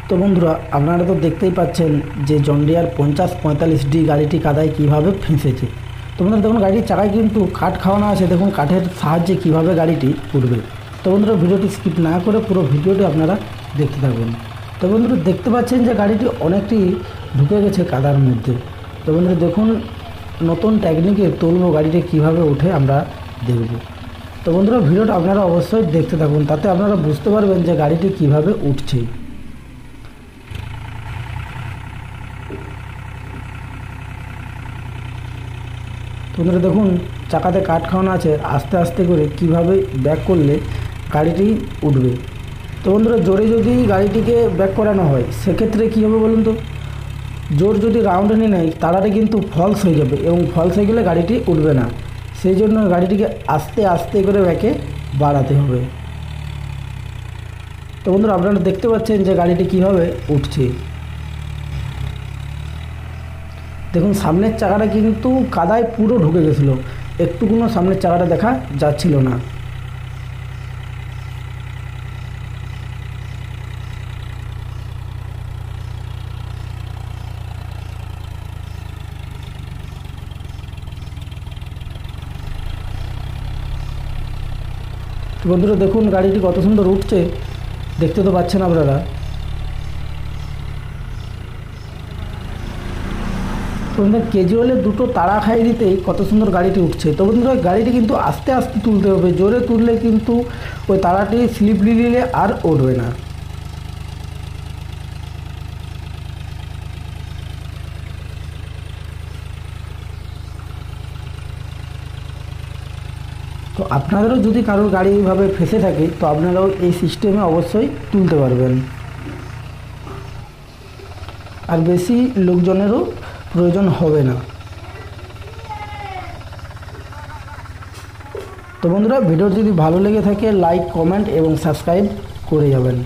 তো বন্ধুরা, আপনারা তো দেখতেই পাচ্ছেন যে জন ডিয়ার 5045D গাড়িটি কাদায় কিভাবে ফেঁসেছে। তো বন্ধুরা দেখুন, গাড়ির চাকায় কিন্তু কাঠ খাওয়ানো আছে। দেখুন কাঠের সাহায্যে কিভাবে গাড়িটি উঠবে। তো বন্ধুরা ভিডিওটি স্কিপ না করে পুরো ভিডিওটি আপনারা দেখতে থাকুন। তো বন্ধুরা দেখতে পাচ্ছেন যে গাড়িটি অনেকটি ঢুকে গেছে কাদার মধ্যে। তো বন্ধুরা দেখুন, নতুন টেকনিকে তুলব গাড়িটি কিভাবে ওঠে আমরা দেখব। তো বন্ধুরা ভিডিওটা আপনারা অবশ্যই দেখতে থাকুন, তাতে আপনারা বুঝতে পারবেন যে গাড়িটি কিভাবে উঠছে। বন্ধুরা দেখুন, চাকাতে কাঠ খাওয়ানো আছে, আস্তে আস্তে করে কিভাবে ব্যাক করলে গাড়িটি উঠবে। তো বন্ধুরা জোরে যদি গাড়িটিকে ব্যাক করানো হয় সেক্ষেত্রে কী হবে বলুন তো, জোর যদি রাউন্ড নিয়ে নেয় তাড়াতাড়ি কিন্তু ফলস হয়ে যাবে এবং ফলস হয়ে গেলে গাড়িটি উঠবে না। সেই জন্য গাড়িটিকে আস্তে আস্তে করে ব্যাকে বাড়াতে হবে। তো বন্ধুরা আপনারা দেখতে পাচ্ছেন যে গাড়িটি কীভাবে উঠছে। দেখুন সামনের চাকাটা কিন্তু কাদায় পুরো ঢুকে গেছিলো, একটুকুনো সামনের চাকাটা দেখা যাচ্ছিল না। তো বন্ধুরা দেখুন গাড়িটি কত সুন্দর উঠছে, দেখতে তো পাচ্ছেন আপনারা। বন্ধুরা কেজুয়ালে দুটো তাড়া খাই দিতেই কত সুন্দর গাড়িটি উঠছে। তো বন্ধুরা গাড়িটি কিন্তু আস্তে আস্তে তুলতে হবে, জোরে তুললে কিন্তু ওই তাড়াটি স্লিপ নিলে আর উঠবে না। তো আপনাদেরও যদি কারোর গাড়ি এইভাবে ফেঁসে থাকে তো আপনারাও এই সিস্টেমে অবশ্যই তুলতে পারবেন, আর বেশি লোকজনেরও প্রয়োজন হবে না। তো বন্ধুরা ভিডিও যদি ভালো লেগে থাকে লাইক, কমেন্ট এবং সাবস্ক্রাইব করে যাবেন।